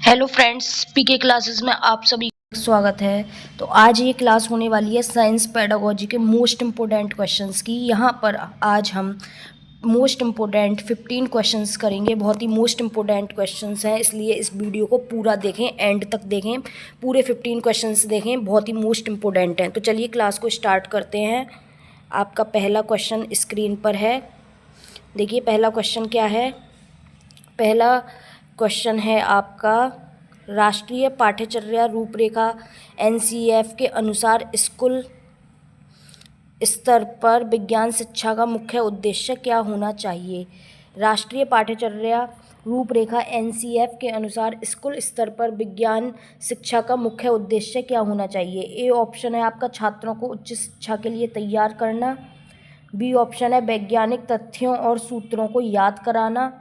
Hello friends, पीके classes में आप सभी का स्वागत है। तो आज ये क्लास होने वाली है साइंस पेडागोजी के मोस्ट इम्पोर्टेंट क्वेश्चंस की। यहाँ पर आज हम मोस्ट इम्पोर्टेंट 15 क्वेश्चंस करेंगे। बहुत ही मोस्ट इम्पोर्टेंट क्वेश्चंस हैं, इसलिए इस वीडियो को पूरा देखें, एंड तक देखें, पूरे 15 क्वेश्चंस देखें, बहुत ही मोस्ट इम्पोर्टेंट हैं। तो चलिए क्लास को स्टार्ट करते हैं। आपका पहला क्वेश्चन स्क्रीन पर है। देखिए पहला क्वेश्चन क्या है। पहला क्वेश्चन है आपका, राष्ट्रीय पाठ्यचर्या रूपरेखा एनसीईएफ के अनुसार स्कूल स्तर पर विज्ञान शिक्षा का मुख्य उद्देश्य क्या होना चाहिए। राष्ट्रीय पाठ्यचर्या रूपरेखा एनसीईएफ के अनुसार स्कूल स्तर पर विज्ञान शिक्षा का मुख्य उद्देश्य क्या होना चाहिए। ए ऑप्शन है आपका, छात्रों को उच्च शिक्षा के लिए तैयार करना। बी ऑप्शन है, वैज्ञानिक तथ्यों और सूत्रों को याद कराना।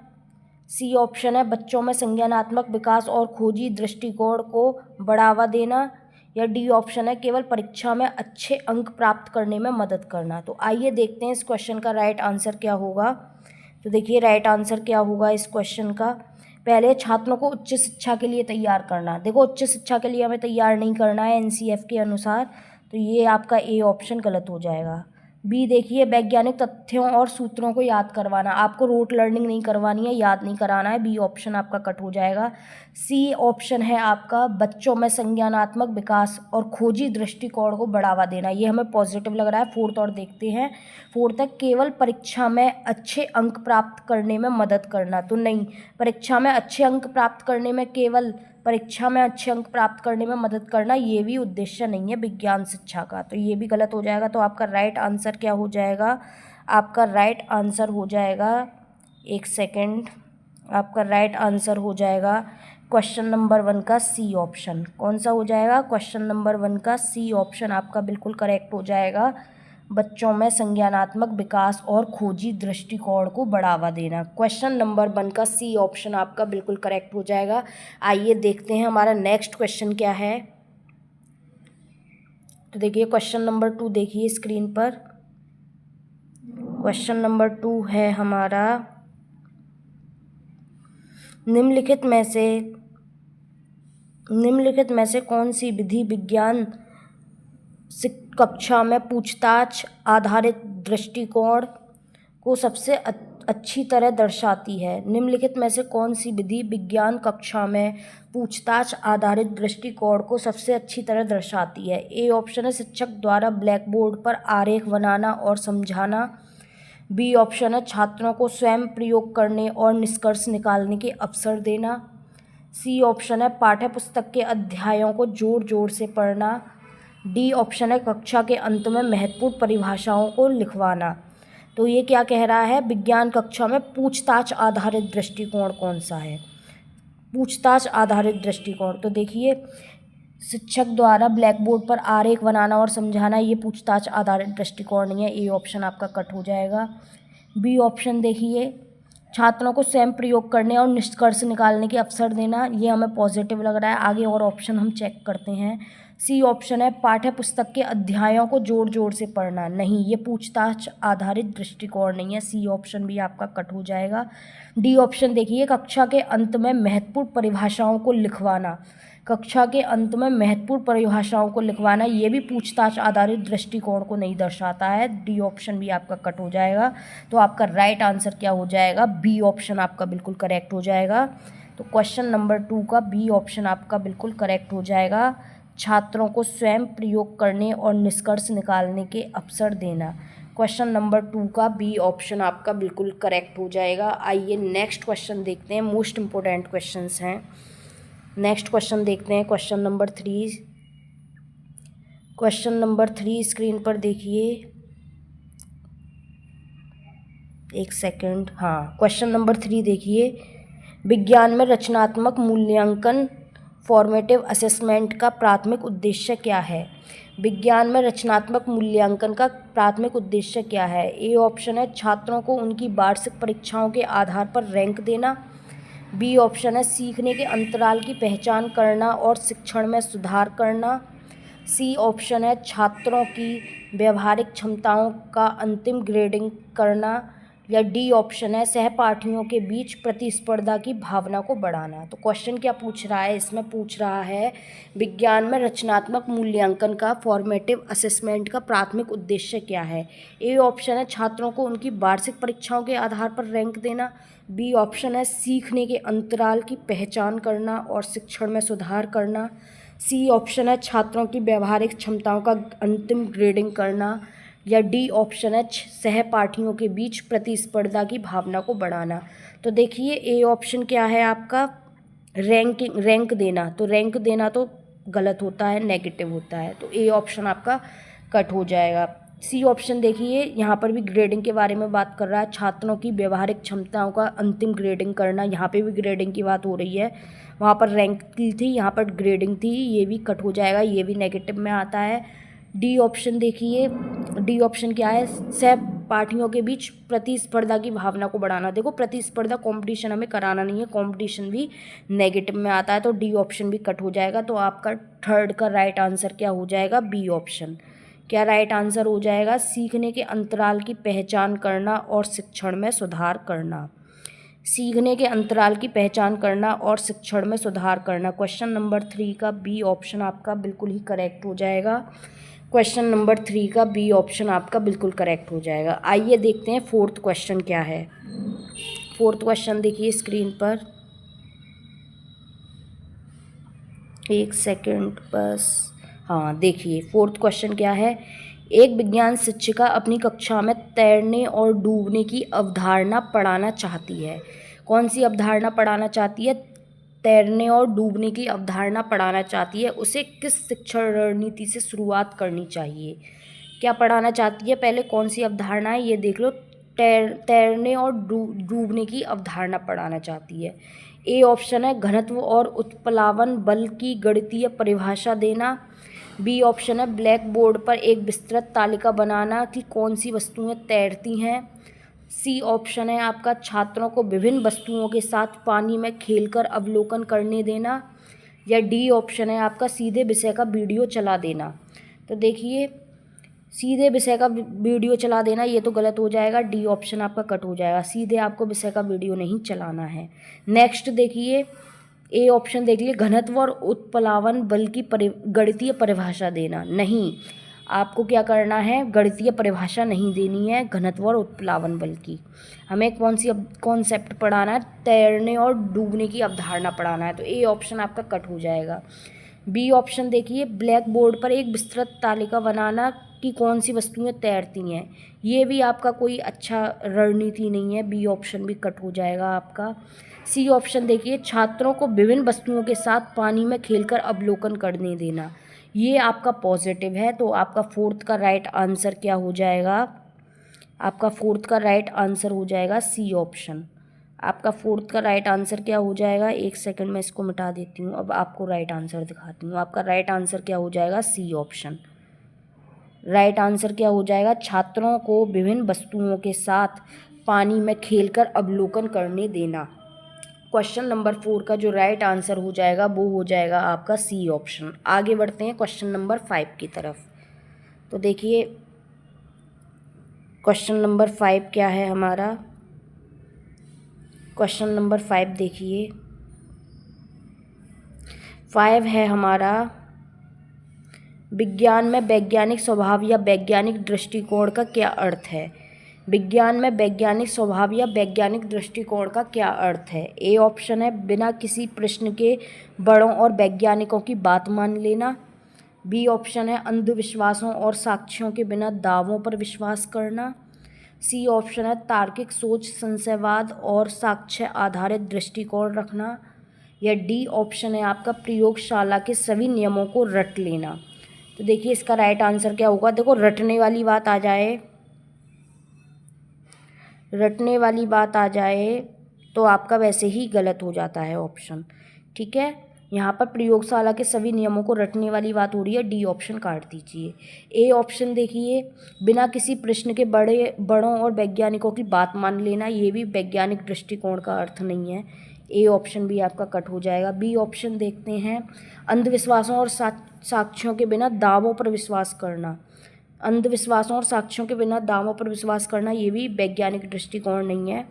सी ऑप्शन है, बच्चों में संज्ञानात्मक विकास और खोजी दृष्टिकोण को बढ़ावा देना। या डी ऑप्शन है, केवल परीक्षा में अच्छे अंक प्राप्त करने में मदद करना। तो आइए देखते हैं इस क्वेश्चन का राइट आंसर क्या होगा। तो देखिए राइट आंसर क्या होगा इस क्वेश्चन का। पहले, छात्रों को उच्च शिक्षा के लिए तैयार करना। देखो उच्च शिक्षा के लिए हमें तैयार नहीं करना है एनसीईएफ के अनुसार, तो ये आपका ए ऑप्शन गलत हो जाएगा। बी देखिए, वैज्ञानिक तथ्यों और सूत्रों को याद करवाना। आपको रोट लर्निंग नहीं करवानी है, याद नहीं कराना है। बी ऑप्शन आपका कट हो जाएगा। सी ऑप्शन है आपका, बच्चों में संज्ञानात्मक विकास और खोजी दृष्टिकोण को बढ़ावा देना। ये हमें पॉजिटिव लग रहा है। फोर्थ और देखते हैं। फोर्थ है, केवल परीक्षा में अच्छे अंक प्राप्त करने में मदद करना। तो नहीं, परीक्षा में अच्छे अंक प्राप्त करने में, केवल परीक्षा में अच्छे अंक प्राप्त करने में मदद करना, ये भी उद्देश्य नहीं है विज्ञान शिक्षा का। तो ये भी गलत हो जाएगा। तो आपका राइट आंसर क्या हो जाएगा। आपका राइट आंसर हो जाएगा, एक सेकेंड, आपका राइट आंसर हो जाएगा क्वेश्चन नंबर 1 का सी ऑप्शन। कौन सा हो जाएगा। क्वेश्चन नंबर 1 का सी ऑप्शन आपका बिल्कुल करेक्ट हो जाएगा। बच्चों में संज्ञानात्मक विकास और खोजी दृष्टिकोण को बढ़ावा देना। क्वेश्चन नंबर 1 का सी ऑप्शन आपका बिल्कुल करेक्ट हो जाएगा। आइए देखते हैं हमारा नेक्स्ट क्वेश्चन क्या है। तो देखिए क्वेश्चन नंबर 2 देखिए स्क्रीन पर। क्वेश्चन नंबर 2 है हमारा, निम्नलिखित में से कौन सी विधि विज्ञान कक्षा में पूछताछ आधारित दृष्टिकोण को सबसे अच्छी तरह दर्शाती है। निम्नलिखित में से कौन सी विधि विज्ञान कक्षा में पूछताछ आधारित दृष्टिकोण को सबसे अच्छी तरह दर्शाती है। ए ऑप्शन है, शिक्षक द्वारा ब्लैक बोर्ड पर आरेख बनाना और समझाना। बी ऑप्शन है, छात्रों को स्वयं प्रयोग करने और निष्कर्ष निकालने के अवसर देना। सी ऑप्शन है, पाठ्य पुस्तक के अध्यायों को जोर जोर से पढ़ना। डी ऑप्शन है, कक्षा के अंत में महत्वपूर्ण परिभाषाओं को लिखवाना। तो ये क्या कह रहा है, विज्ञान कक्षा में पूछताछ आधारित दृष्टिकोण कौन सा है। पूछताछ आधारित दृष्टिकोण, तो देखिए शिक्षक द्वारा ब्लैक बोर्ड पर आरेख बनाना और समझाना, ये पूछताछ आधारित दृष्टिकोण नहीं है। ए ऑप्शन आपका कट हो जाएगा। बी ऑप्शन देखिए, छात्रों को स्वयं प्रयोग करने और निष्कर्ष निकालने के अवसर देना, ये हमें पॉजिटिव लग रहा है। आगे और ऑप्शन हम चेक करते हैं। सी ऑप्शन है, पाठ्य पुस्तक के अध्यायों को जोर जोर से पढ़ना। नहीं, ये पूछताछ आधारित दृष्टिकोण नहीं है। सी ऑप्शन भी आपका कट हो जाएगा। डी ऑप्शन देखिए, कक्षा के अंत में महत्वपूर्ण परिभाषाओं को लिखवाना। कक्षा के अंत में महत्वपूर्ण परिभाषाओं को लिखवाना, ये भी पूछताछ आधारित दृष्टिकोण को नहीं दर्शाता है। डी ऑप्शन भी आपका कट हो जाएगा। तो आपका राइट आंसर क्या हो जाएगा, बी ऑप्शन आपका बिल्कुल करेक्ट हो जाएगा। तो क्वेश्चन नंबर 2 का बी ऑप्शन आपका बिल्कुल करेक्ट हो जाएगा। छात्रों को स्वयं प्रयोग करने और निष्कर्ष निकालने के अवसर देना। क्वेश्चन नंबर 2 का बी ऑप्शन आपका बिल्कुल करेक्ट हो जाएगा। आइए नेक्स्ट क्वेश्चन देखते हैं, मोस्ट इम्पोर्टेंट क्वेश्चंस हैं। नेक्स्ट क्वेश्चन देखते हैं, question number 3। Question number 3 screen पर देखिए, एक सेकंड, हाँ क्वेश्चन नंबर 3 देखिए, विज्ञान में रचनात्मक मूल्यांकन फॉर्मेटिव असेसमेंट का प्राथमिक उद्देश्य क्या है। विज्ञान में रचनात्मक मूल्यांकन का प्राथमिक उद्देश्य क्या है। ए ऑप्शन है, छात्रों को उनकी वार्षिक परीक्षाओं के आधार पर रैंक देना। बी ऑप्शन है, सीखने के अंतराल की पहचान करना और शिक्षण में सुधार करना। सी ऑप्शन है, छात्रों की व्यवहारिक क्षमताओं का अंतिम ग्रेडिंग करना। या डी ऑप्शन है सहपाठियों के बीच प्रतिस्पर्धा की भावना को बढ़ाना। तो क्वेश्चन क्या पूछ रहा है, इसमें पूछ रहा है विज्ञान में रचनात्मक मूल्यांकन का फॉर्मेटिव असेसमेंट का प्राथमिक उद्देश्य क्या है। ए ऑप्शन है छात्रों को उनकी वार्षिक परीक्षाओं के आधार पर रैंक देना। बी ऑप्शन है सीखने के अंतराल की पहचान करना और शिक्षण में सुधार करना। सी ऑप्शन है छात्रों की व्यवहारिक क्षमताओं का अंतिम ग्रेडिंग करना। या डी ऑप्शन है सहपाठियों के बीच प्रतिस्पर्धा की भावना को बढ़ाना। तो देखिए ए ऑप्शन क्या है आपका, रैंक देना। तो रैंक देना तो गलत होता है, नेगेटिव होता है, तो ए ऑप्शन आपका कट हो जाएगा। सी ऑप्शन देखिए यहाँ पर भी ग्रेडिंग के बारे में बात कर रहा है, छात्रों की व्यवहारिक क्षमताओं का अंतिम ग्रेडिंग करना, यहाँ पे भी ग्रेडिंग की बात हो रही है, वहाँ पर रैंक की थी, यहाँ पर ग्रेडिंग थी, ये भी कट हो जाएगा, ये भी नेगेटिव में आता है। डी ऑप्शन देखिए, डी ऑप्शन क्या है, सहपाठियों के बीच प्रतिस्पर्धा की भावना को बढ़ाना। देखो प्रतिस्पर्धा कंपटीशन हमें कराना नहीं है, कंपटीशन भी नेगेटिव में आता है, तो डी ऑप्शन भी कट हो जाएगा। तो आपका थर्ड का राइट आंसर क्या हो जाएगा, बी ऑप्शन। क्या राइट आंसर हो जाएगा, सीखने के अंतराल की पहचान करना और शिक्षण में सुधार करना। सीखने के अंतराल की पहचान करना और शिक्षण में सुधार करना। क्वेश्चन नंबर 3 का बी ऑप्शन आपका बिल्कुल ही करेक्ट हो जाएगा। क्वेश्चन नंबर 3 का बी ऑप्शन आपका बिल्कुल करेक्ट हो जाएगा। आइए देखते हैं फोर्थ क्वेश्चन क्या है। फोर्थ क्वेश्चन देखिए स्क्रीन पर, एक सेकंड बस। हाँ देखिए फोर्थ क्वेश्चन क्या है, एक विज्ञान शिक्षिका अपनी कक्षा में तैरने और डूबने की अवधारणा पढ़ाना चाहती है। कौन सी अवधारणा पढ़ाना चाहती है, तैरने और डूबने की अवधारणा पढ़ाना चाहती है। उसे किस शिक्षण रणनीति से शुरुआत करनी चाहिए। क्या पढ़ाना चाहती है, पहले कौन सी अवधारणा है ये देख लो। तैरने और डूबने की अवधारणा पढ़ाना चाहती है। ए ऑप्शन है घनत्व और उत्प्लावन बल की गणितीय परिभाषा देना। बी ऑप्शन है ब्लैक बोर्ड पर एक विस्तृत तालिका बनाना कि कौन सी वस्तुएं तैरती हैं। सी ऑप्शन है आपका छात्रों को विभिन्न वस्तुओं के साथ पानी में खेलकर अवलोकन करने देना। या डी ऑप्शन है आपका सीधे विषय का वीडियो चला देना। तो देखिए सीधे विषय का वीडियो चला देना ये तो गलत हो जाएगा, डी ऑप्शन आपका कट हो जाएगा, सीधे आपको विषय का वीडियो नहीं चलाना है। नेक्स्ट देखिए ए ऑप्शन देख लिए घनत्व और उत्प्लावन बल की गणितीय परिभाषा देना। नहीं, आपको क्या करना है, गणितीय परिभाषा नहीं देनी है घनत्व और उत्प्लावन बल की। हमें कौन सी कॉन्सेप्ट पढ़ाना है, तैरने और डूबने की अवधारणा पढ़ाना है। तो ए ऑप्शन आपका कट हो जाएगा। बी ऑप्शन देखिए ब्लैक बोर्ड पर एक विस्तृत तालिका बनाना कि कौन सी वस्तुएं तैरती हैं, ये भी आपका कोई अच्छा रणनीति नहीं है, बी ऑप्शन भी कट हो जाएगा आपका। सी ऑप्शन देखिए छात्रों को विभिन्न वस्तुओं के साथ पानी में खेलकर अवलोकन करने देना, ये आपका पॉजिटिव है। तो आपका फोर्थ का राइट आंसर क्या हो जाएगा, आपका फोर्थ का राइट आंसर हो जाएगा सी ऑप्शन। आपका फोर्थ का राइट आंसर क्या हो जाएगा, एक सेकंड में इसको मिटा देती हूँ, अब आपको राइट आंसर दिखाती हूँ। आपका राइट आंसर क्या हो जाएगा, सी ऑप्शन। राइट आंसर क्या हो जाएगा, छात्रों को विभिन्न वस्तुओं के साथ पानी में खेलकर अवलोकन करने देना। क्वेश्चन नंबर 4 का जो राइट आंसर हो जाएगा वो हो जाएगा आपका सी ऑप्शन। आगे बढ़ते हैं क्वेश्चन नंबर 5 की तरफ। तो देखिए क्वेश्चन नंबर 5 क्या है हमारा, क्वेश्चन नंबर 5 देखिए 5 है हमारा विज्ञान में वैज्ञानिक स्वभाव या वैज्ञानिक दृष्टिकोण का क्या अर्थ है। विज्ञान में वैज्ञानिक स्वभाव या वैज्ञानिक दृष्टिकोण का क्या अर्थ है। ए ऑप्शन है बिना किसी प्रश्न के बड़ों और वैज्ञानिकों की बात मान लेना। बी ऑप्शन है अंधविश्वासों और साक्ष्यों के बिना दावों पर विश्वास करना। सी ऑप्शन है तार्किक सोच, संशयवाद और साक्ष्य आधारित दृष्टिकोण रखना। या डी ऑप्शन है आपका प्रयोगशाला के सभी नियमों को रट लेना। तो देखिए इसका राइट आंसर क्या होगा, देखो रटने वाली बात आ जाए, रटने वाली बात आ जाए तो आपका वैसे ही गलत हो जाता है ऑप्शन, ठीक है। यहाँ पर प्रयोगशाला के सभी नियमों को रटने वाली बात हो रही है, डी ऑप्शन काट दीजिए। ए ऑप्शन देखिए बिना किसी प्रश्न के बड़ों और वैज्ञानिकों की बात मान लेना, ये भी वैज्ञानिक दृष्टिकोण का अर्थ नहीं है, ए ऑप्शन भी आपका कट हो जाएगा। बी ऑप्शन देखते हैं अंधविश्वासों और साक्ष्यों के बिना दावों पर विश्वास करना। अंधविश्वासों और साक्ष्यों के बिना दावों पर विश्वास करना ये भी वैज्ञानिक दृष्टिकोण नहीं है।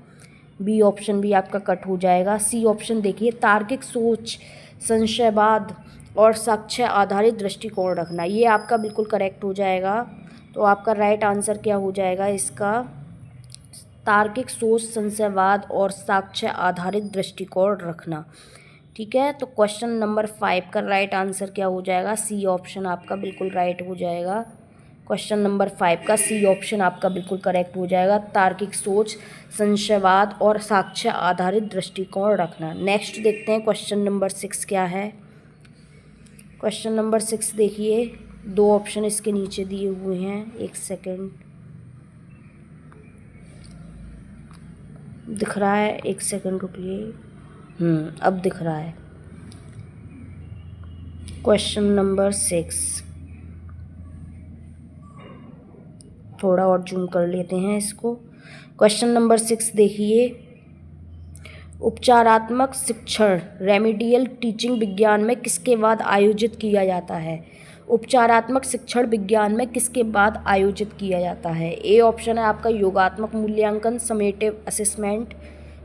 बी ऑप्शन भी आपका कट हो जाएगा। सी ऑप्शन देखिए, तार्किक सोच, संशयवाद और साक्ष्य आधारित दृष्टिकोण रखना, ये आपका बिल्कुल करेक्ट हो जाएगा। तो आपका राइट आंसर क्या हो जाएगा इसका, तार्किक सोच, संशयवाद और साक्ष्य आधारित दृष्टिकोण रखना। ठीक है, तो क्वेश्चन नंबर 5 का राइट आंसर क्या हो जाएगा, सी ऑप्शन आपका बिल्कुल राइट हो जाएगा। क्वेश्चन नंबर 5 का सी ऑप्शन आपका बिल्कुल करेक्ट हो जाएगा, तार्किक सोच, संशयवाद और साक्ष्य आधारित दृष्टिकोण रखना। नेक्स्ट देखते हैं क्वेश्चन नंबर 6 क्या है। क्वेश्चन नंबर 6 देखिए, 2 ऑप्शन इसके नीचे दिए हुए हैं, एक सेकेंड, दिख रहा है, एक सेकंड रुकिए, अब दिख रहा है। क्वेश्चन नंबर 6, थोड़ा और जूम कर लेते हैं इसको। क्वेश्चन नंबर 6 देखिए, उपचारात्मक शिक्षण रेमेडियल टीचिंग विज्ञान में किसके बाद आयोजित किया जाता है। उपचारात्मक शिक्षण विज्ञान में किसके बाद आयोजित किया जाता है। ए ऑप्शन है आपका योगात्मक मूल्यांकन, समेटिव असेसमेंट।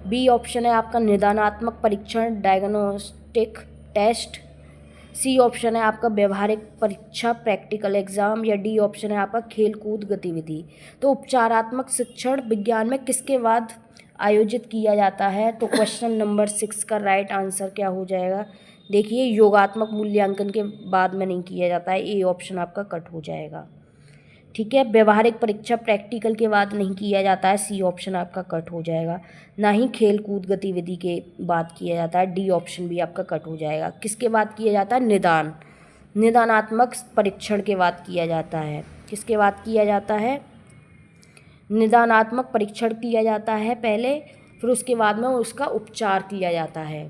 बी ऑप्शन है आपका निदानात्मक परीक्षण, डायग्नोस्टिक टेस्ट। सी ऑप्शन है आपका व्यवहारिक परीक्षा, प्रैक्टिकल एग्जाम। या डी ऑप्शन है आपका खेल कूद गतिविधि। तो उपचारात्मक शिक्षण विज्ञान में किसके बाद आयोजित किया जाता है, तो क्वेश्चन नंबर 6 का राइट आंसर क्या हो जाएगा, देखिए योगात्मक मूल्यांकन के बाद में नहीं किया जाता है, ए ऑप्शन आपका कट हो जाएगा। ठीक है, व्यवहारिक परीक्षा प्रैक्टिकल के बाद नहीं किया जाता है, सी ऑप्शन आपका कट हो जाएगा। ना ही खेल कूद गतिविधि के बाद किया जाता है, डी ऑप्शन भी आपका कट हो जाएगा। किसके बाद किया जाता है, निदानात्मक परीक्षण के बाद किया जाता है। किसके बाद किया जाता है, निदानात्मक परीक्षण किया जाता है पहले, फिर उसके बाद में उसका उपचार किया जाता है।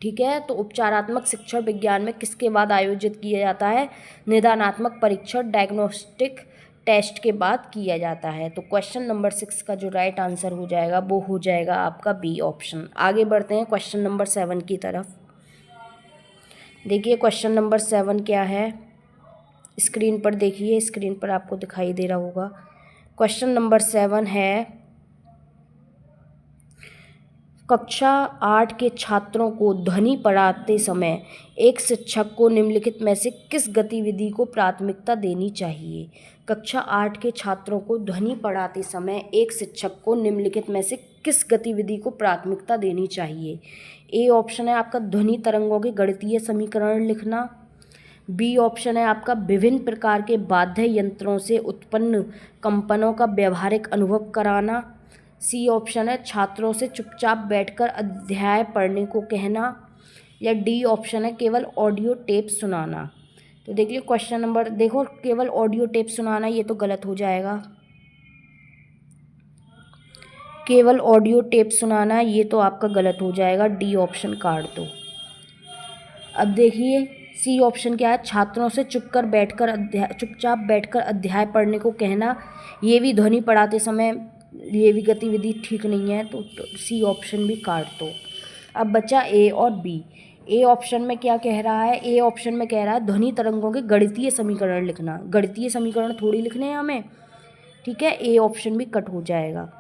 ठीक है, तो उपचारात्मक शिक्षण विज्ञान में किसके बाद आयोजित किया जाता है, निदानात्मक परीक्षण डायग्नोस्टिक टेस्ट के बाद किया जाता है। तो क्वेश्चन नंबर 6 का जो राइट आंसर हो जाएगा वो हो जाएगा आपका बी ऑप्शन। आगे बढ़ते हैं क्वेश्चन नंबर 7 की तरफ। देखिए क्वेश्चन नंबर 7 क्या है, स्क्रीन पर देखिए, स्क्रीन पर आपको दिखाई दे रहा होगा। क्वेश्चन नंबर 7 है, कक्षा 8 के छात्रों को ध्वनि पढ़ाते समय एक शिक्षक को निम्नलिखित में से किस गतिविधि को प्राथमिकता देनी चाहिए। कक्षा 8 के छात्रों को ध्वनि पढ़ाते समय एक शिक्षक को निम्नलिखित में से किस गतिविधि को प्राथमिकता देनी चाहिए। ए ऑप्शन है आपका ध्वनि तरंगों के गणितीय समीकरण लिखना। बी ऑप्शन है आपका विभिन्न प्रकार के वाद्य यंत्रों से उत्पन्न कंपनों का व्यवहारिक अनुभव कराना। सी ऑप्शन है छात्रों से चुपचाप बैठकर अध्याय पढ़ने को कहना। या डी ऑप्शन है केवल ऑडियो टेप सुनाना। तो देखिए क्वेश्चन नंबर, देखो केवल ऑडियो टेप सुनाना ये तो गलत हो जाएगा, केवल ऑडियो टेप सुनाना ये तो आपका गलत हो जाएगा, डी ऑप्शन काट दो। अब देखिए सी ऑप्शन क्या है, छात्रों से चुपचाप बैठकर अध्याय पढ़ने को कहना, ये भी ध्वनि पढ़ाते समय ये भी गतिविधि ठीक नहीं है, तो सी ऑप्शन भी काट दो। अब बचा ए और बी। ए ऑप्शन में क्या कह रहा है, ए ऑप्शन में कह रहा है ध्वनि तरंगों के गणितीय समीकरण लिखना। गणितीय समीकरण थोड़ी लिखने हैं हमें, ठीक है, ए ऑप्शन भी कट हो जाएगा।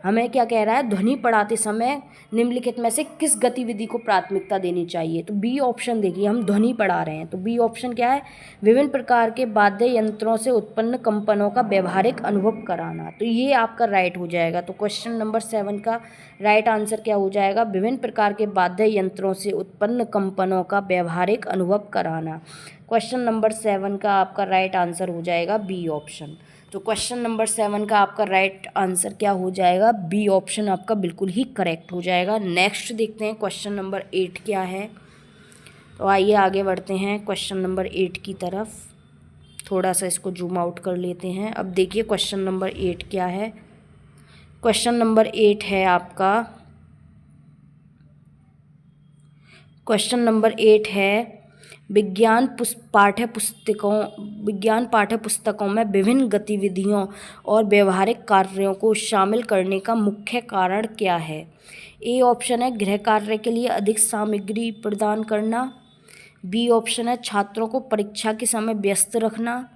हमें क्या कह रहा है, ध्वनि पढ़ाते समय निम्नलिखित में से किस गतिविधि को प्राथमिकता देनी चाहिए। तो बी ऑप्शन देखिए, हम ध्वनि पढ़ा रहे हैं तो बी ऑप्शन क्या है, विभिन्न प्रकार के वाद्य यंत्रों से उत्पन्न कंपनों का व्यवहारिक अनुभव कराना। तो ये आपका राइट हो जाएगा। तो क्वेश्चन नंबर 7 का राइट आंसर क्या हो जाएगा, विभिन्न प्रकार के वाद्य यंत्रों से उत्पन्न कंपनों का व्यवहारिक अनुभव कराना। क्वेश्चन नंबर 7 का आपका राइट आंसर हो जाएगा बी ऑप्शन। तो क्वेश्चन नंबर 7 का आपका राइट आंसर क्या हो जाएगा, बी ऑप्शन आपका बिल्कुल ही करेक्ट हो जाएगा। नेक्स्ट देखते हैं क्वेश्चन नंबर 8 क्या है। तो आइए आगे बढ़ते हैं क्वेश्चन नंबर 8 की तरफ। थोड़ा सा इसको जूम आउट कर लेते हैं। अब देखिए क्वेश्चन नंबर 8 क्या है। क्वेश्चन नंबर 8 है आपका, क्वेश्चन नंबर 8 है विज्ञान पाठ्य पुस्तकों में विभिन्न गतिविधियों और व्यवहारिक कार्यों को शामिल करने का मुख्य कारण क्या है। ए ऑप्शन है गृह कार्य के लिए अधिक सामग्री प्रदान करना। बी ऑप्शन है छात्रों को परीक्षा के समय व्यस्त रखना।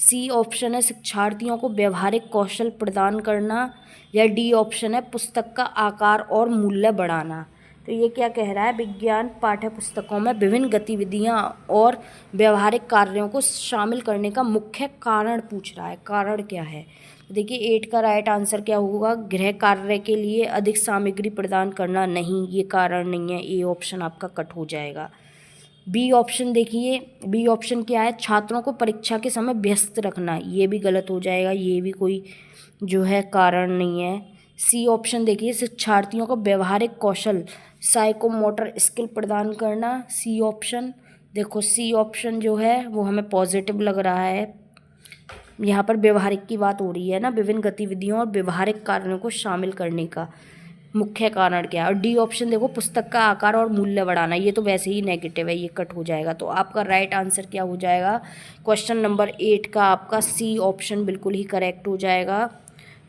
सी ऑप्शन है शिक्षार्थियों को व्यवहारिक कौशल प्रदान करना, या डी ऑप्शन है पुस्तक का आकार और मूल्य बढ़ाना। तो ये क्या कह रहा है, विज्ञान पाठ्य पुस्तकों में विभिन्न गतिविधियाँ और व्यवहारिक कार्यों को शामिल करने का मुख्य कारण पूछ रहा है। कारण क्या है, देखिए 8 का राइट आंसर क्या होगा, गृह कार्य के लिए अधिक सामग्री प्रदान करना। नहीं, ये कारण नहीं है, ए ऑप्शन आपका कट हो जाएगा। बी ऑप्शन देखिए, बी ऑप्शन क्या है, छात्रों को परीक्षा के समय व्यस्त रखना। ये भी गलत हो जाएगा, ये भी कोई जो है कारण नहीं है। सी ऑप्शन देखिए, शिक्षार्थियों को व्यवहारिक कौशल साइकोमोटर स्किल प्रदान करना। सी ऑप्शन देखो, सी ऑप्शन जो है वो हमें पॉजिटिव लग रहा है। यहाँ पर व्यवहारिक की बात हो रही है ना, विभिन्न गतिविधियों और व्यवहारिक कार्यों को शामिल करने का मुख्य कारण क्या है। और डी ऑप्शन देखो, पुस्तक का आकार और मूल्य बढ़ाना, ये तो वैसे ही नेगेटिव है, ये कट हो जाएगा। तो आपका राइट आंसर क्या हो जाएगा, क्वेश्चन नंबर 8 का आपका सी ऑप्शन बिल्कुल ही करेक्ट हो जाएगा।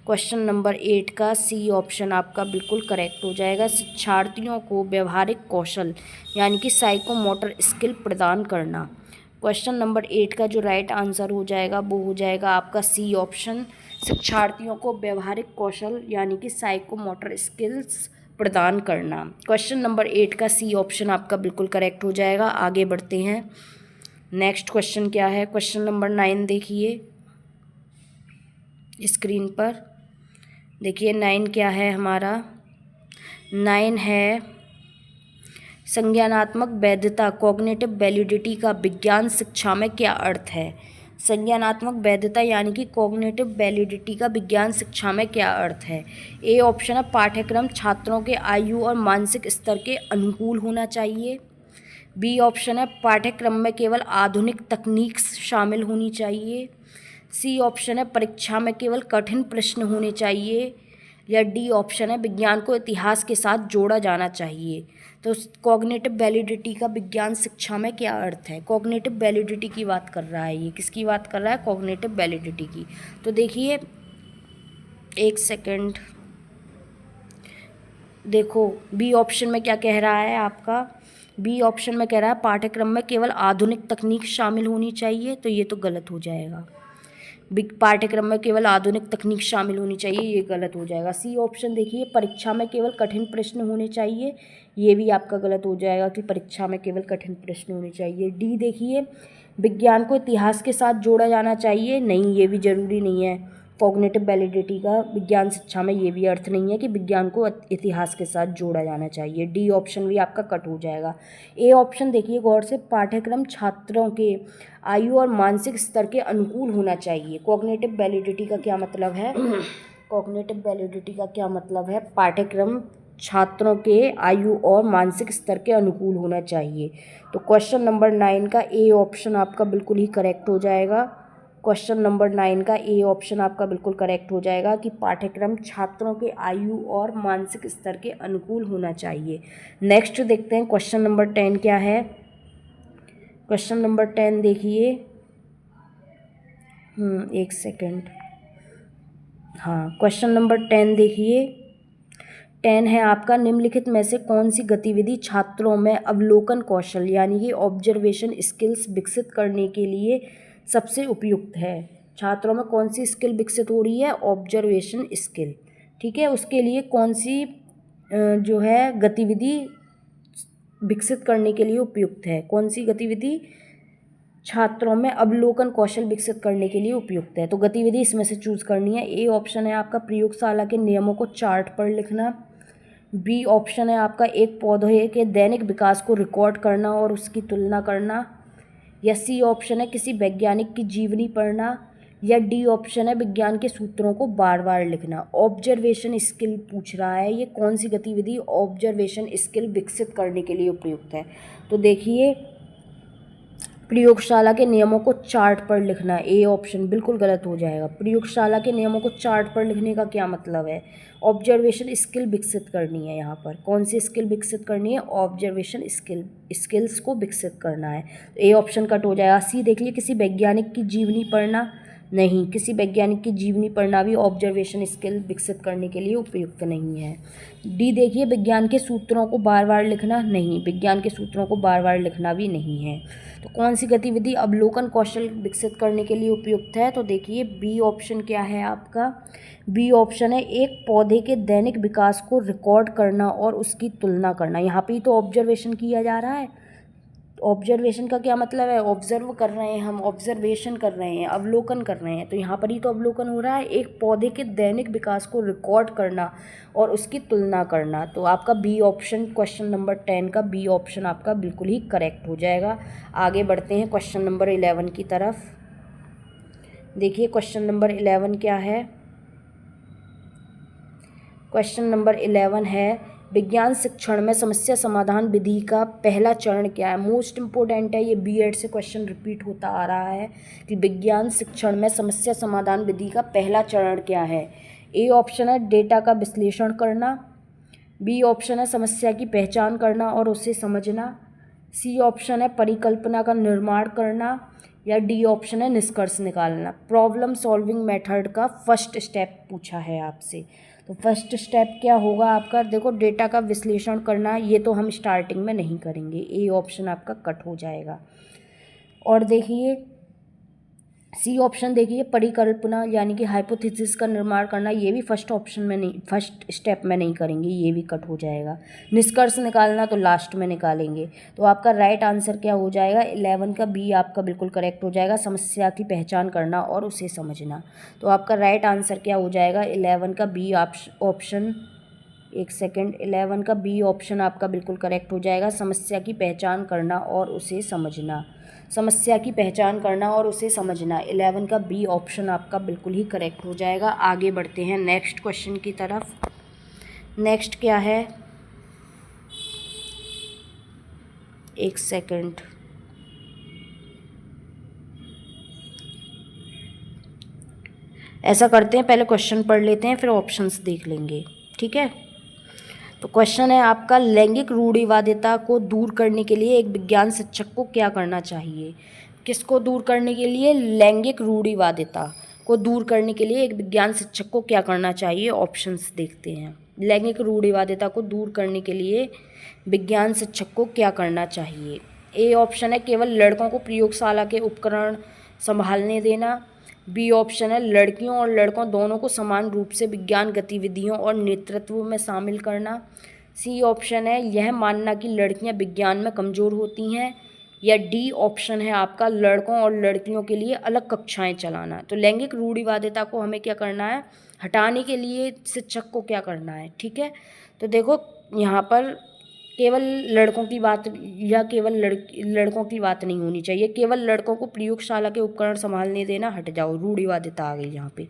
क्वेश्चन नंबर 8 का सी ऑप्शन आपका बिल्कुल करेक्ट हो जाएगा। शिक्षार्थियों को व्यवहारिक कौशल यानी कि साइकोमोटर स्किल प्रदान करना। क्वेश्चन नंबर 8 का जो राइट आंसर हो जाएगा वो हो जाएगा आपका सी ऑप्शन, शिक्षार्थियों को व्यवहारिक कौशल यानी कि साइकोमोटर स्किल्स प्रदान करना। क्वेश्चन नंबर 8 का सी ऑप्शन आपका बिल्कुल करेक्ट हो जाएगा। आगे बढ़ते हैं, नेक्स्ट क्वेश्चन क्या है, क्वेश्चन नंबर 9 देखिए स्क्रीन पर। देखिए 9 क्या है हमारा, 9 है संज्ञानात्मक वैधता कॉग्निटिव वैलिडिटी का विज्ञान शिक्षा में क्या अर्थ है। संज्ञानात्मक वैधता यानी कि कॉग्निटिव वैलिडिटी का विज्ञान शिक्षा में क्या अर्थ है। ए ऑप्शन है पाठ्यक्रम छात्रों के आयु और मानसिक स्तर के अनुकूल होना चाहिए। बी ऑप्शन है पाठ्यक्रम में केवल आधुनिक तकनीक शामिल होनी चाहिए। सी ऑप्शन है परीक्षा में केवल कठिन प्रश्न होने चाहिए। या डी ऑप्शन है विज्ञान को इतिहास के साथ जोड़ा जाना चाहिए। तो कॉग्निटिव वैलिडिटी का विज्ञान शिक्षा में क्या अर्थ है, कॉग्निटिव वैलिडिटी की बात कर रहा है, ये किसकी बात कर रहा है, कॉग्निटिव वैलिडिटी की। तो देखिए एक सेकंड, देखो बी ऑप्शन में क्या कह रहा है आपका, बी ऑप्शन में कह रहा है पाठ्यक्रम में केवल आधुनिक तकनीक शामिल होनी चाहिए, तो ये तो गलत हो जाएगा। पाठ्यक्रम में केवल आधुनिक तकनीक शामिल होनी चाहिए, ये गलत हो जाएगा। सी ऑप्शन देखिए परीक्षा में केवल कठिन प्रश्न होने चाहिए, ये भी आपका गलत हो जाएगा कि परीक्षा में केवल कठिन प्रश्न होने चाहिए। डी देखिए विज्ञान को इतिहास के साथ जोड़ा जाना चाहिए, नहीं ये भी ज़रूरी नहीं है। कॉग्निटिव वैलिडिटी का विज्ञान शिक्षा में ये भी अर्थ नहीं है कि विज्ञान को इतिहास के साथ जोड़ा जाना चाहिए। डी ऑप्शन भी आपका कट हो जाएगा। ए ऑप्शन देखिए गौर से, पाठ्यक्रम छात्रों के आयु और मानसिक स्तर के अनुकूल होना चाहिए। कॉग्निटिव वैलिडिटी का क्या मतलब है, कॉग्निटिव वैलिडिटी का क्या मतलब है, पाठ्यक्रम छात्रों के आयु और मानसिक स्तर के अनुकूल होना चाहिए। तो क्वेश्चन नंबर 9 का ए ऑप्शन आपका बिल्कुल ही करेक्ट हो जाएगा। क्वेश्चन नंबर 9 का ए ऑप्शन आपका बिल्कुल करेक्ट हो जाएगा कि पाठ्यक्रम छात्रों के आयु और मानसिक स्तर के अनुकूल होना चाहिए। नेक्स्ट देखते हैं क्वेश्चन नंबर 10 क्या है। क्वेश्चन नंबर 10 देखिए, एक सेकेंड, हाँ क्वेश्चन नंबर 10 देखिए, 10 है आपका निम्नलिखित में से कौन सी गतिविधि छात्रों में अवलोकन कौशल यानी कि ऑब्जर्वेशन स्किल्स विकसित करने के लिए सबसे उपयुक्त है। छात्रों में कौन सी स्किल विकसित हो रही है, ऑब्जर्वेशन स्किल, ठीक है। उसके लिए कौन सी जो है गतिविधि विकसित करने के लिए उपयुक्त है, कौन सी गतिविधि छात्रों में अवलोकन कौशल विकसित करने के लिए उपयुक्त है। तो गतिविधि इसमें से चूज करनी है। ए ऑप्शन है आपका प्रयोगशाला के नियमों को चार्ट पर लिखना। बी ऑप्शन है आपका एक पौधे के दैनिक विकास को रिकॉर्ड करना और उसकी तुलना करना। या सी ऑप्शन है किसी वैज्ञानिक की जीवनी पढ़ना। या डी ऑप्शन है विज्ञान के सूत्रों को बार बार लिखना। ऑब्जर्वेशन स्किल पूछ रहा है, ये कौन सी गतिविधि ऑब्जर्वेशन स्किल विकसित करने के लिए उपयुक्त है। तो देखिए प्रयोगशाला के नियमों को चार्ट पर लिखना, ए ऑप्शन बिल्कुल गलत हो जाएगा। प्रयोगशाला के नियमों को चार्ट पर लिखने का क्या मतलब है, ऑब्जर्वेशन स्किल विकसित करनी है। यहाँ पर कौन सी स्किल विकसित करनी है, ऑब्जर्वेशन स्किल्स को विकसित करना है। ए ऑप्शन कट हो जाएगा। सी देख लीजिए किसी वैज्ञानिक की जीवनी पढ़ना, नहीं। किसी वैज्ञानिक की जीवनी पढ़ना भी ऑब्जर्वेशन स्किल विकसित करने के लिए उपयुक्त नहीं है। डी देखिए, विज्ञान के सूत्रों को बार बार लिखना, नहीं, विज्ञान के सूत्रों को बार बार लिखना भी नहीं है। तो कौन सी गतिविधि अवलोकन कौशल विकसित करने के लिए उपयुक्त है? तो देखिए बी ऑप्शन क्या है आपका, बी ऑप्शन है एक पौधे के दैनिक विकास को रिकॉर्ड करना और उसकी तुलना करना। यहाँ पे ही तो ऑब्जर्वेशन किया जा रहा है। ऑब्जर्वेशन का क्या मतलब है? ऑब्जर्व कर रहे हैं हम, ऑब्जर्वेशन कर रहे हैं, अवलोकन कर रहे हैं, तो यहाँ पर ही तो अवलोकन हो रहा है। एक पौधे के दैनिक विकास को रिकॉर्ड करना और उसकी तुलना करना। तो आपका बी ऑप्शन, क्वेश्चन नंबर 10 का बी ऑप्शन आपका बिल्कुल ही करेक्ट हो जाएगा। आगे बढ़ते हैं क्वेश्चन नंबर 11 की तरफ। देखिए क्वेश्चन नंबर 11 क्या है। क्वेश्चन नंबर 11 है, विज्ञान शिक्षण में समस्या समाधान विधि का पहला चरण क्या है? मोस्ट इम्पोर्टेंट है, ये बीएड से क्वेश्चन रिपीट होता आ रहा है कि विज्ञान शिक्षण में समस्या समाधान विधि का पहला चरण क्या है? ए ऑप्शन है डेटा का विश्लेषण करना, बी ऑप्शन है समस्या की पहचान करना और उसे समझना, सी ऑप्शन है परिकल्पना का निर्माण करना, या डी ऑप्शन है निष्कर्ष निकालना। प्रॉब्लम सॉल्विंग मेथड का फर्स्ट स्टेप पूछा है आपसे, तो फर्स्ट स्टेप क्या होगा आपका? देखो डेटा का विश्लेषण करना, ये तो हम स्टार्टिंग में नहीं करेंगे, ए ऑप्शन आपका कट हो जाएगा। और देखिए सी ऑप्शन देखिए परिकल्पना यानी कि हाइपोथेसिस का निर्माण करना, ये भी फर्स्ट ऑप्शन में नहीं, फर्स्ट स्टेप में नहीं करेंगे, ये भी कट हो जाएगा। निष्कर्ष निकालना तो लास्ट में निकालेंगे। तो आपका राइट आंसर क्या हो जाएगा? 11 का बी आपका बिल्कुल करेक्ट हो जाएगा, समस्या की पहचान करना और उसे समझना। तो आपका राइट आंसर क्या हो जाएगा? 11 का बी ऑप्शन, एक सेकेंड, 11 का बी ऑप्शन आपका बिल्कुल करेक्ट हो जाएगा, समस्या की पहचान करना और उसे समझना। समस्या की पहचान करना और उसे समझना, 11 का बी ऑप्शन आपका बिल्कुल ही करेक्ट हो जाएगा। आगे बढ़ते हैं नेक्स्ट क्वेश्चन की तरफ। नेक्स्ट क्या है, एक सेकेंड, ऐसा करते हैं पहले क्वेश्चन पढ़ लेते हैं फिर ऑप्शंस देख लेंगे, ठीक है। तो क्वेश्चन है आपका, लैंगिक रूढ़िवादिता को दूर करने के लिए एक विज्ञान शिक्षक को क्या करना चाहिए? किसको दूर करने के लिए? लैंगिक रूढ़िवादिता को दूर करने के लिए एक विज्ञान शिक्षक को क्या करना चाहिए? ऑप्शंस देखते हैं। लैंगिक रूढ़िवादिता को दूर करने के लिए विज्ञान शिक्षक को क्या करना चाहिए? ए ऑप्शन है केवल लड़कों को प्रयोगशाला के उपकरण संभालने देना, बी ऑप्शन है लड़कियों और लड़कों दोनों को समान रूप से विज्ञान गतिविधियों और नेतृत्व में शामिल करना, सी ऑप्शन है यह मानना कि लड़कियां विज्ञान में कमज़ोर होती हैं, या डी ऑप्शन है आपका लड़कों और लड़कियों के लिए अलग कक्षाएं चलाना। तो लैंगिक रूढ़िवादिता को हमें क्या करना है? हटाने के लिए शिक्षक को क्या करना है, ठीक है। तो देखो यहाँ पर केवल लड़कों की बात या केवल लड़कों की बात नहीं होनी चाहिए। केवल लड़कों को प्रयोगशाला के उपकरण संभालने देना, हट जाओ, रूढ़िवादिता आ गई यहाँ पे।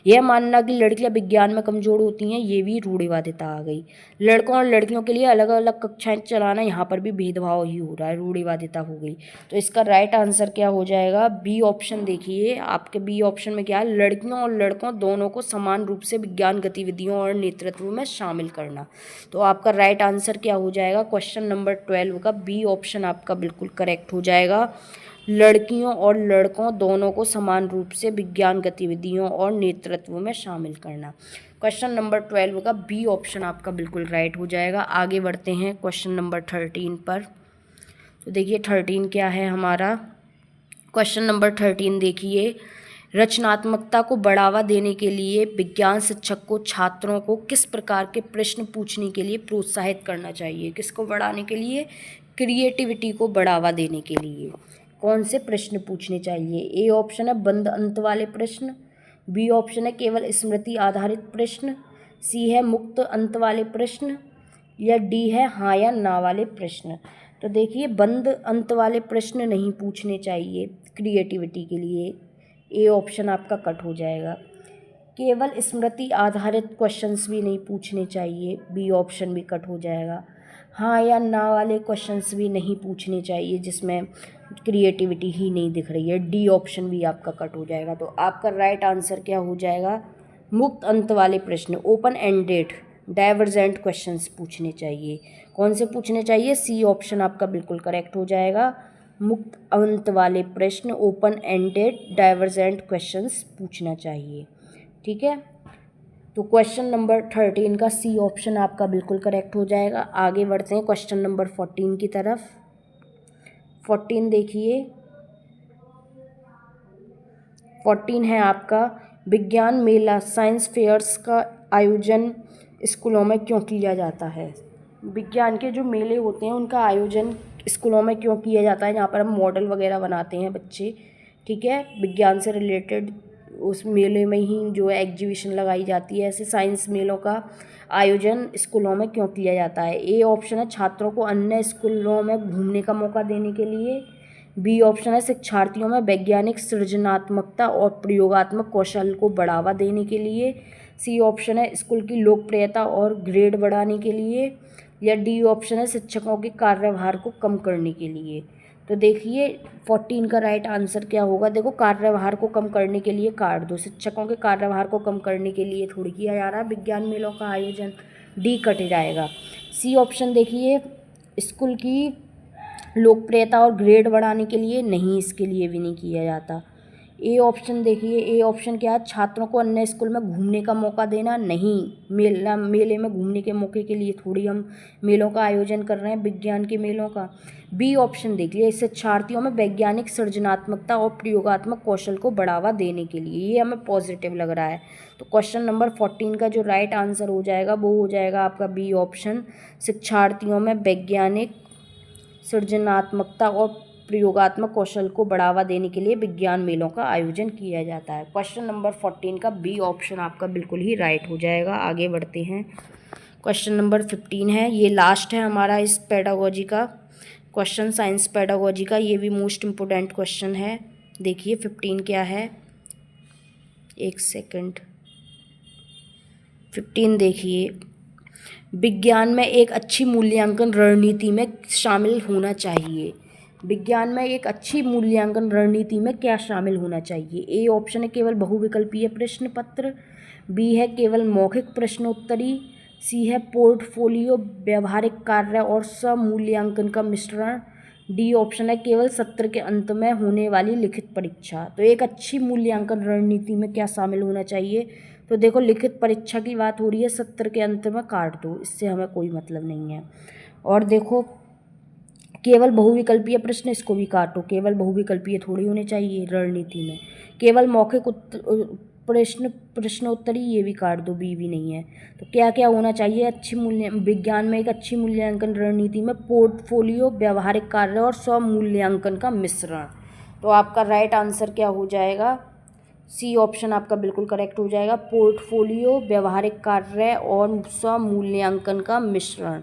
यह मानना कि लड़कियां विज्ञान में कमज़ोर होती हैं, ये भी रूढ़िवादिता आ गई। लड़कों और लड़कियों के लिए अलग अलग कक्षाएं चलाना, यहाँ पर भी भेदभाव ही हो रहा है, रूढ़िवादिता हो गई। तो इसका राइट आंसर क्या हो जाएगा? B option. देखिए आपके बी ऑप्शन में क्या है? लड़कियों और लड़कों दोनों को समान रूप से विज्ञान गतिविधियों और नेतृत्व में शामिल करना। तो आपका राइट आंसर क्या हो जाएगा? क्वेश्चन नंबर 12 का बी ऑप्शन आपका बिल्कुल करेक्ट हो जाएगा। लड़कियों और लड़कों दोनों को समान रूप से विज्ञान गतिविधियों और नेतृत्व में शामिल करना। क्वेश्चन नंबर 12 का बी ऑप्शन आपका बिल्कुल राइट हो जाएगा। आगे बढ़ते हैं क्वेश्चन नंबर 13 पर। तो देखिए 13 क्या है हमारा? क्वेश्चन नंबर 13 देखिए, रचनात्मकता को बढ़ावा देने के लिए विज्ञान शिक्षक को छात्रों को किस प्रकार के प्रश्न पूछने के लिए प्रोत्साहित करना चाहिए? किसको बढ़ाने के लिए? क्रिएटिविटी को बढ़ावा देने के लिए कौन से प्रश्न पूछने चाहिए? ए ऑप्शन है बंद अंत वाले प्रश्न, बी ऑप्शन है केवल स्मृति आधारित प्रश्न, सी है मुक्त अंत वाले प्रश्न, या डी है हाँ या ना वाले प्रश्न। तो देखिए बंद अंत वाले प्रश्न नहीं पूछने चाहिए क्रिएटिविटी के लिए, ए ऑप्शन आपका कट हो जाएगा। केवल स्मृति आधारित क्वेश्चंस भी नहीं पूछने चाहिए, बी ऑप्शन भी कट हो जाएगा। हाँ या ना वाले क्वेश्चंस भी नहीं पूछने चाहिए जिसमें क्रिएटिविटी ही नहीं दिख रही है, डी ऑप्शन भी आपका कट हो जाएगा। तो आपका राइट आंसर क्या हो जाएगा? मुक्त अंत वाले प्रश्न, ओपन एंडेड डाइवर्जेंट क्वेश्चंस पूछने चाहिए। कौन से पूछने चाहिए? सी ऑप्शन आपका बिल्कुल करेक्ट हो जाएगा। मुक्त अंत वाले प्रश्न, ओपन एंडेड डाइवर्जेंट क्वेश्चंस पूछना चाहिए। ठीक है, तो क्वेश्चन नंबर 13 का सी ऑप्शन आपका बिल्कुल करेक्ट हो जाएगा। आगे बढ़ते हैं क्वेश्चन नंबर 14 की तरफ। 14 देखिए, 14 है आपका विज्ञान मेला साइंस फेयर्स का आयोजन स्कूलों में क्यों किया जाता है। विज्ञान के जो मेले होते हैं उनका आयोजन स्कूलों में क्यों किया जाता है, जहाँ पर हम मॉडल वगैरह बनाते हैं बच्चे। ठीक है, विज्ञान से रिलेटेड उस मेले में ही जो है एग्जीबिशन लगाई जाती है। ऐसे साइंस मेलों का आयोजन स्कूलों में क्यों किया जाता है। ए ऑप्शन है छात्रों को अन्य स्कूलों में घूमने का मौका देने के लिए। बी ऑप्शन है शिक्षार्थियों में वैज्ञानिक सृजनात्मकता और प्रयोगात्मक कौशल को बढ़ावा देने के लिए। सी ऑप्शन है स्कूल की लोकप्रियता और ग्रेड बढ़ाने के लिए। या डी ऑप्शन है शिक्षकों के कार्यभार को कम करने के लिए। तो देखिए 14 का राइट आंसर क्या होगा। देखो, कार्यभार को कम करने के लिए काट दो, शिक्षकों के कार्यभार को कम करने के लिए थोड़ी किया जा रहा है विज्ञान मेलों का आयोजन, डी कट जाएगा। सी ऑप्शन देखिए स्कूल की लोकप्रियता और ग्रेड बढ़ाने के लिए, नहीं, इसके लिए भी नहीं किया जाता। ए ऑप्शन देखिए, ए ऑप्शन क्या है छात्रों को अन्य स्कूल में घूमने का मौका देना, नहीं, मेले में घूमने के मौके के लिए थोड़ी हम मेलों का आयोजन कर रहे हैं विज्ञान के मेलों का। बी ऑप्शन देखिए शिक्षार्थियों में वैज्ञानिक सृजनात्मकता और प्रयोगात्मक कौशल को बढ़ावा देने के लिए, ये हमें पॉजिटिव लग रहा है। तो क्वेश्चन नंबर 14 का जो राइट आंसर हो जाएगा वो हो जाएगा आपका बी ऑप्शन, शिक्षार्थियों में वैज्ञानिक सृजनात्मकता और प्रयोगात्मक कौशल को बढ़ावा देने के लिए विज्ञान मेलों का आयोजन किया जाता है। क्वेश्चन नंबर 14 का बी ऑप्शन आपका बिल्कुल ही राइट हो जाएगा। आगे बढ़ते हैं, क्वेश्चन नंबर 15 है, ये लास्ट है हमारा इस पेडागोजी का क्वेश्चन, साइंस पेडागोजी का, ये भी मोस्ट इम्पोर्टेंट क्वेश्चन है। देखिए 15 क्या है, एक सेकंड, 15 देखिए विज्ञान में एक अच्छी मूल्यांकन रणनीति में शामिल होना चाहिए। विज्ञान में एक अच्छी मूल्यांकन रणनीति में क्या शामिल होना चाहिए। ए ऑप्शन है केवल बहुविकल्पीय प्रश्न पत्र। बी है केवल मौखिक प्रश्नोत्तरी। सी है पोर्टफोलियो, व्यवहारिक कार्य और स्वमूल्यांकन का मिश्रण। डी ऑप्शन है केवल सत्र के अंत में होने वाली लिखित परीक्षा। तो एक अच्छी मूल्यांकन रणनीति में क्या शामिल होना चाहिए। तो देखो लिखित परीक्षा की बात हो रही है, सत्र के अंत में काट दो, इससे हमें कोई मतलब नहीं है। और देखो केवल बहुविकल्पीय प्रश्न, इसको भी काटो, केवल बहुविकल्पीय थोड़ी होने चाहिए रणनीति में। केवल मौखिक प्रश्नोत्तरी, ये भी काट दो, बी भी नहीं है। तो क्या क्या होना चाहिए अच्छी विज्ञान में एक अच्छी मूल्यांकन रणनीति में, पोर्टफोलियो, व्यवहारिक कार्य और स्वमूल्यांकन का मिश्रण। तो आपका राइट आंसर क्या हो जाएगा, सी ऑप्शन आपका बिल्कुल करेक्ट हो जाएगा, पोर्टफोलियो, व्यवहारिक कार्य और स्वमूल्यांकन का मिश्रण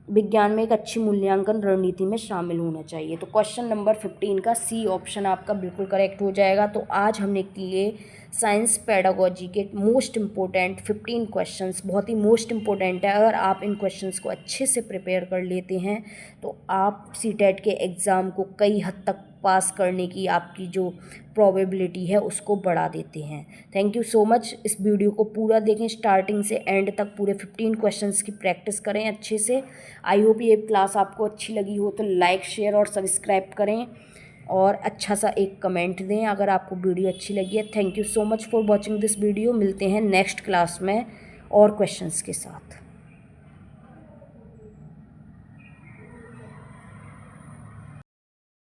विज्ञान में एक अच्छी मूल्यांकन रणनीति में शामिल होना चाहिए। तो क्वेश्चन नंबर 15 का सी ऑप्शन आपका बिल्कुल करेक्ट हो जाएगा। तो आज हमने किए साइंस पेडागोजी के मोस्ट इम्पोर्टेंट 15 क्वेश्चंस, बहुत ही मोस्ट इम्पोर्टेंट है। अगर आप इन क्वेश्चंस को अच्छे से प्रिपेयर कर लेते हैं तो आप सीटेट के एग्ज़ाम को कई हद तक पास करने की आपकी जो प्रोबेबिलिटी है उसको बढ़ा देते हैं। Thank you so much. इस वीडियो को पूरा देखें, स्टार्टिंग से एंड तक पूरे 15 क्वेश्चंस की प्रैक्टिस करें अच्छे से। आई होप ये क्लास आपको अच्छी लगी हो तो लाइक, शेयर और सब्सक्राइब करें और अच्छा सा एक कमेंट दें अगर आपको वीडियो अच्छी लगी है। Thank you so much for watching this video. मिलते हैं नेक्स्ट क्लास में और क्वेश्चंस के साथ।